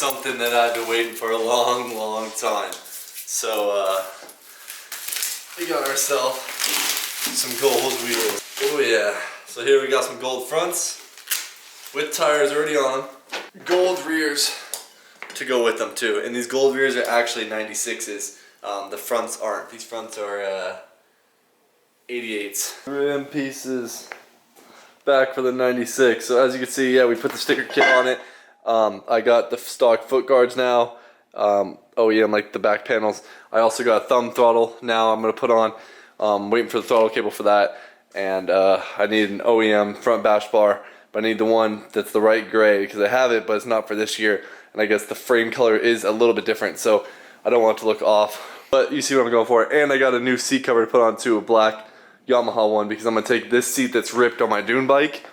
something that I've been waiting for a long time. So we got ourselves some gold wheels. Oh yeah. So here we got some gold fronts with tires already on them. Gold rears to go with them too. And these gold rears are actually 96s. The fronts aren't. These fronts are 88s. Rim pieces back for the 96. So as you can see, yeah, we put the sticker kit on it. I got the stock foot guards now. OEM, like the back panels. I also got a thumb throttle now I'm going to put on. Waiting for the throttle cable for that. And I need an OEM front bash bar. But I need the one that's the right gray because I have it, but it's not for this year. And I guess the frame color is a little bit different, so I don't want it to look off. But you see what I'm going for. And I got a new seat cover to put on too, a black Yamaha one, because I'm going to take this seat that's ripped on my dune bike,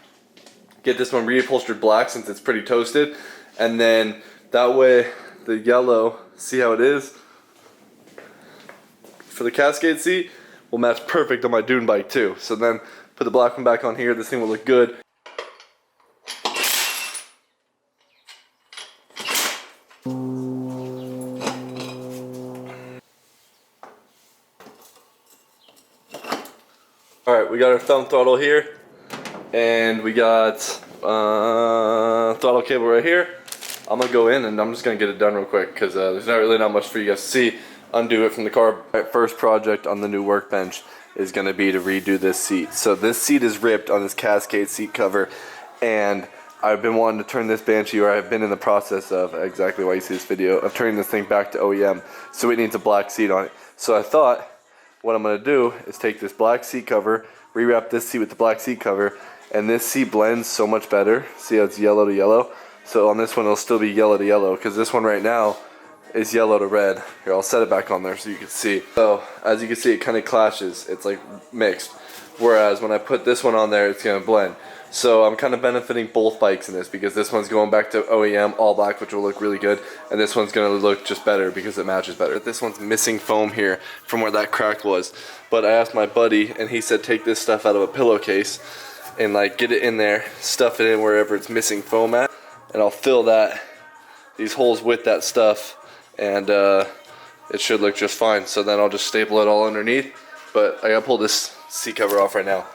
get this one reupholstered black since it's pretty toasted, and then that way the yellow, see how it is? For the Cascade seat, will match perfect on my dune bike too. So then put the black one back on here, this thing will look good. Alright, we got our thumb throttle here, and we got throttle cable right here. I'm going to go in and I'm just going to get it done real quick because there's not much for you guys to see. Undo it from the car. My first project on the new Workbench is going to be to redo this seat. So this seat is ripped on this Cascade seat cover, and I've been wanting to turn this Banshee, or I've been in the process of, exactly why you see this video, of turning this thing back to OEM. So it needs a black seat on it. So I thought, what I'm going to do is take this black seat cover, rewrap this seat with the black seat cover, and this seat blends so much better. See how it's yellow to yellow? So on this one it'll still be yellow to yellow, because this one right now is yellow to red. Here, I'll set it back on there so you can see. So as you can see, it kind of clashes. It's like mixed. Whereas when I put this one on there, it's going to blend. So I'm kind of benefiting both bikes in this, because this one's going back to OEM all black, which will look really good, and this one's going to look just better because it matches better. This one's missing foam here from where that crack was, but I asked my buddy and he said take this stuff out of a pillowcase and like get it in there, stuff it in wherever it's missing foam at, and I'll fill these holes with that stuff, and it should look just fine. So then I'll just staple it all underneath, but I gotta pull this seat cover off right now.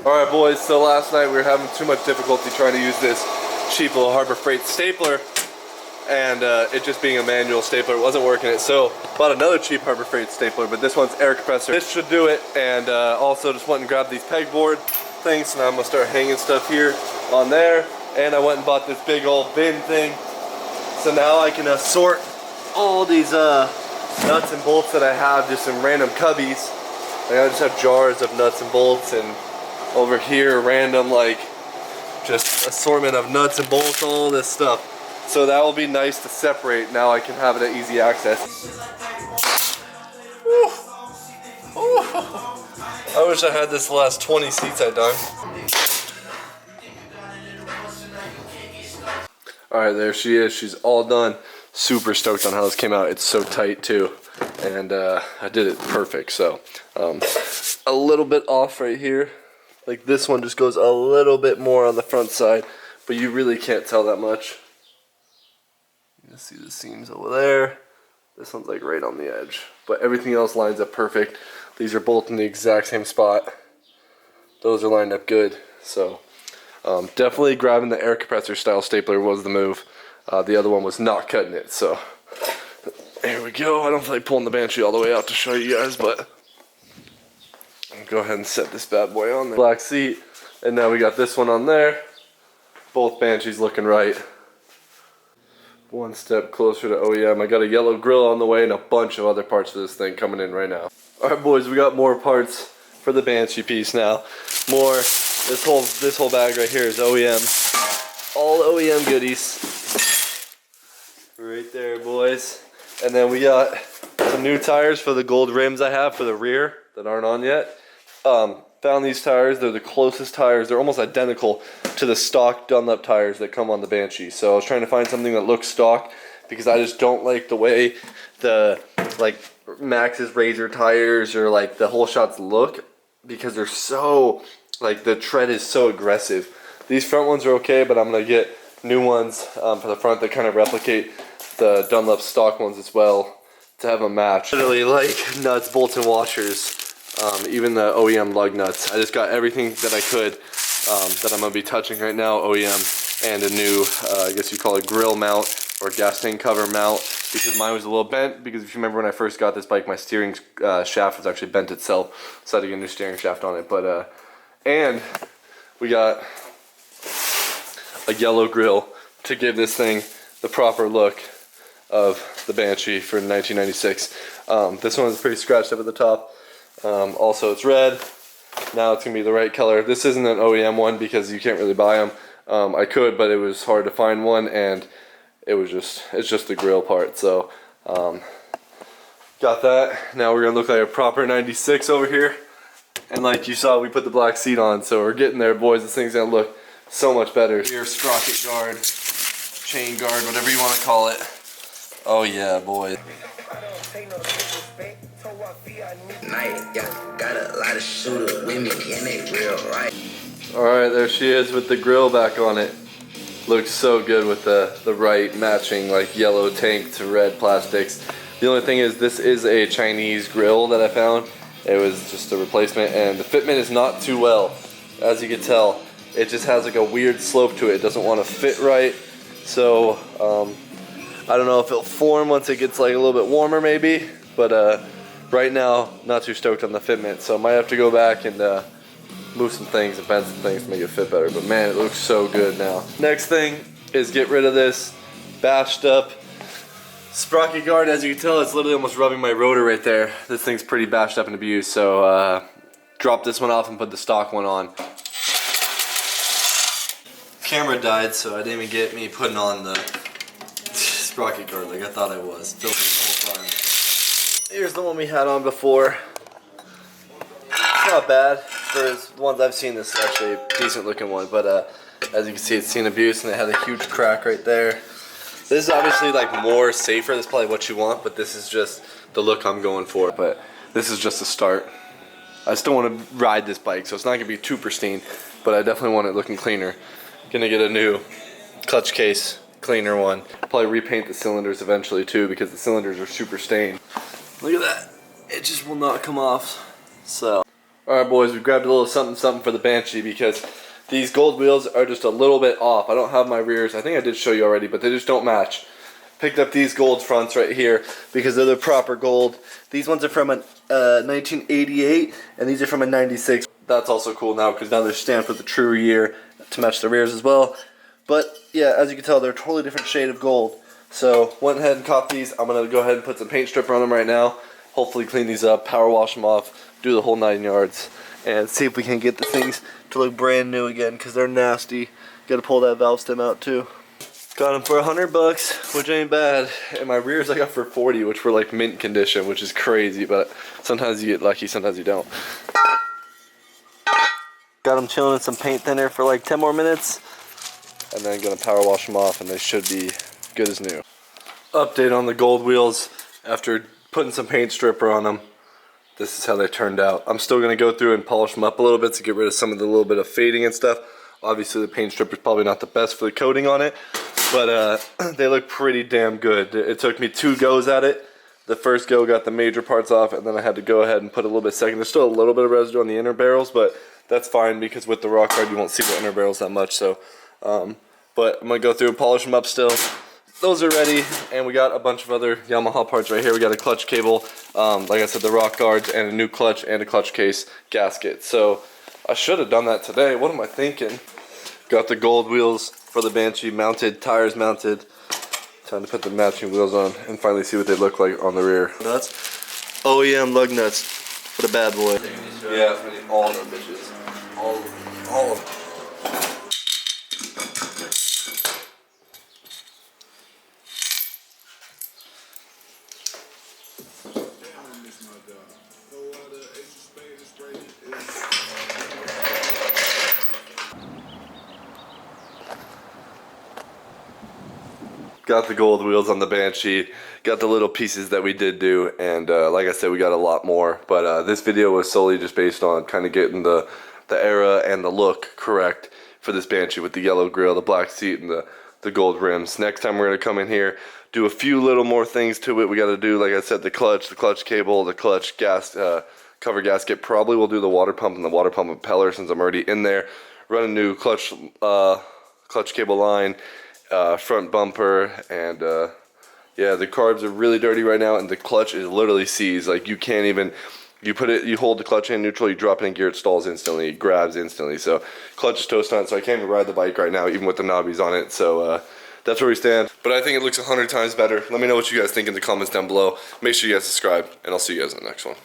Alright boys, so last night we were having too much difficulty trying to use this cheap little Harbor Freight stapler, and it just being a manual stapler wasn't working. So bought another cheap Harbor Freight stapler, but this one's air compressor. This should do it, and also just went and grabbed these pegboard things, so now I'm going to start hanging stuff here on there, and I went and bought this big old bin thing, so now I can sort all these nuts and bolts that I have just in random cubbies. Like I just have jars of nuts and bolts, and over here random like just assortment of nuts and bolts, all this stuff. So that will be nice to separate. Now I can have it at easy access. Woo. Woo. I wish I had this last 20 seats I've done. Alright, there she is. She's all done. Super stoked on how this came out. It's so tight too. And I did it perfect. So a little bit off right here. Like this one just goes a little bit more on the front side, but you really can't tell that much. You can see the seams over there. This one's like right on the edge, but everything else lines up perfect. These are both in the exact same spot. Those are lined up good. So definitely grabbing the air compressor style stapler was the move. The other one was not cutting it. So there we go. I don't feel like pulling the Banshee all the way out to show you guys, but I'll go ahead and set this bad boy on the black seat, and now we got this one on there. Both Banshees looking right. One step closer to OEM. I got a yellow grill on the way and a bunch of other parts for this thing coming in right now. Alright boys, we got more parts for the Banshee piece now. More, this whole bag right here is OEM. All OEM goodies. Right there boys. And then we got some new tires for the gold rims I have for the rear that aren't on yet. Found these tires. They're the closest tires. They're almost identical to the stock Dunlop tires that come on the Banshee. So I was trying to find something that looks stock because I just don't like the way the like Max's Razor tires or like the whole shots look, because they're so like the tread is so aggressive. These front ones are okay, but I'm gonna get new ones for the front that kind of replicate the Dunlop stock ones as well to have a match. Literally like nuts, bolts, and washers. Even the OEM lug nuts. I just got everything that I could that I'm going to be touching right now, OEM, and a new, I guess you call it grill mount or gas tank cover mount, because mine was a little bent, because if you remember when I first got this bike, my steering shaft was actually bent itself, so I had to get a new steering shaft on it. But and we got a yellow grill to give this thing the proper look of the Banshee for 1996. This one is pretty scratched up at the top. Also it's red. Now it's gonna be the right color. This isn't an OEM one because you can't really buy them. I could, but it was hard to find one, and it's just the grill part. So got that. Now we're gonna look like a proper 96 over here. And like you saw, we put the black seat on, so we're getting there, boys. This thing's gonna look so much better. Rear sprocket guard, chain guard, whatever you want to call it. Oh yeah, boy. Alright, there she is with the grill back on it. Looks so good with the right matching like yellow tank to red plastics. The only thing is, this is a Chinese grill that I found. It was just a replacement, and the fitment is not too well. As you can tell, it just has like a weird slope to it. It doesn't want to fit right. So I don't know if it'll form once it gets like a little bit warmer maybe, but right now not too stoked on the fitment, so I might have to go back and move some things and bend some things to make it fit better. But man, it looks so good now. Next thing is get rid of this bashed up sprocket guard. As you can tell, it's literally almost rubbing my rotor right there. This thing's pretty bashed up and abused, so drop this one off and put the stock one on. Camera died, so I didn't even get me putting on the sprocket guard like I thought I was. Filming the whole time. Here's the one we had on before. It's not bad for the ones I've seen. This is actually a decent looking one, but as you can see, it's seen abuse, and it had a huge crack right there. This is obviously like more safer. This is probably what you want, but this is just the look I'm going for. But this is just a start. I still want to ride this bike, so it's not gonna be too pristine, but I definitely want it looking cleaner. Gonna get a new clutch case, cleaner one. Probably repaint the cylinders eventually too, because the cylinders are super stained. Look at that. It just will not come off. So, alright boys, we grabbed a little something something for the Banshee, because these gold wheels are just a little bit off. I don't have my rears. I think I did show you already, but they just don't match. Picked up these gold fronts right here because they're the proper gold. These ones are from a 1988, and these are from a 96. That's also cool now, because now they're stamped with the true year to match the rears as well. But yeah, as you can tell, they're a totally different shade of gold. So went ahead and copped these. I'm gonna go ahead and put some paint stripper on them right now. Hopefully clean these up, power wash them off, do the whole 9 yards, and see if we can get the things to look brand new again, because they're nasty. Got to pull that valve stem out too. Got them for $100, which ain't bad. And my rears I got for 40, which were like mint condition, which is crazy. But sometimes you get lucky, sometimes you don't. Got them chilling in some paint thinner for like 10 more minutes, and then gonna power wash them off, and they should be good as new. Update on the gold wheels after putting some paint stripper on them. This is how they turned out. I'm still gonna go through and polish them up a little bit to get rid of some of the little bit of fading and stuff. Obviously the paint stripper is probably not the best for the coating on it, but they look pretty damn good. It took me 2 goes at it. The first go got the major parts off, and then I had to go ahead and put a little bit second. There's still a little bit of residue on the inner barrels, but that's fine, because with the rock hard you won't see the inner barrels that much. So, but I'm gonna go through and polish them up still. Those are ready, and we got a bunch of other Yamaha parts right here. We got a clutch cable, like I said, the rock guards, and a new clutch and a clutch case gasket. So I should have done that today. What am I thinking? Got the gold wheels for the Banshee mounted, tires mounted. Time to put the matching wheels on and finally see what they look like on the rear. Nuts, OEM lug nuts for the bad boy. Yeah, all of them bitches. All of them. got the gold wheels on the Banshee, got the little pieces that we did do, and like I said, we got a lot more. But this video was solely just based on kind of getting the era and the look correct for this Banshee with the yellow grille, the black seat, and the gold rims. Next time we're going to come in here, do a few little more things to it. We got to do, like I said, the clutch cable, the clutch gas cover gasket. Probably we'll do the water pump and the water pump impeller since I'm already in there. Run a new clutch cable line, front bumper, and yeah, the carbs are really dirty right now, and the clutch is literally seized. Like, you can't even, you hold the clutch in neutral, you drop it in gear, it stalls instantly, it grabs instantly. So clutch is toast on it, so I can't even ride the bike right now, even with the knobbies on it. So that's where we stand. But I think it looks 100 times better. Let me know what you guys think in the comments down below. Make sure you guys subscribe, and I'll see you guys in the next one.